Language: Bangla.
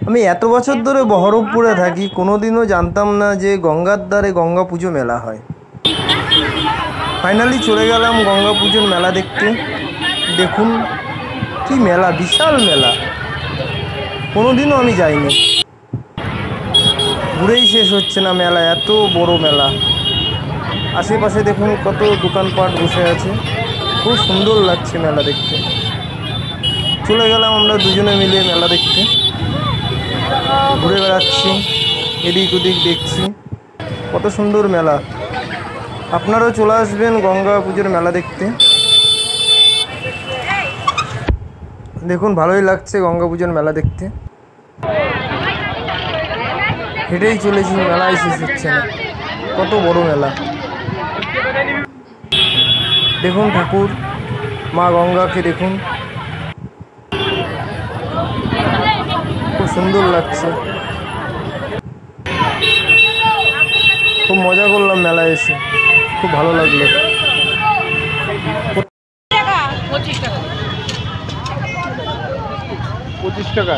আমি এত বছর ধরে বহরমপুরে থাকি, কোনোদিনও জানতাম না যে গঙ্গার ধারে গঙ্গা পুজো মেলা হয়। ফাইনালি চলে গেলাম গঙ্গা পুজোর মেলা দেখতে। দেখুন কি মেলা, বিশাল মেলা, কোনোদিনও আমি যাইনি। ঘুরেই শেষ হচ্ছে না মেলা, এত বড় মেলা। আশেপাশে দেখুন কত দোকানপাট বসে আছে, খুব সুন্দর লাগছে মেলা দেখতে। চলে গেলাম আমরা দুজনে মিলে মেলা দেখতে, ঘুরে বেড়াচ্ছি, এদিক ওদিক দেখছি, কত সুন্দর মেলা। আপনারাও চলে আসবেন গঙ্গা পুজোর মেলা দেখতে। দেখুন ভালোই লাগছে গঙ্গা পুজোর মেলা দেখতে। হেঁটেই চলেছি, মেলায় শেষ হচ্ছে না, কত বড় মেলা। দেখুন ঠাকুর মা গঙ্গাকে দেখুন, খুব সুন্দর লাগছে। খুব মজা করলাম মেলায় এসে, খুব ভালো লাগলো। 25 টাকা।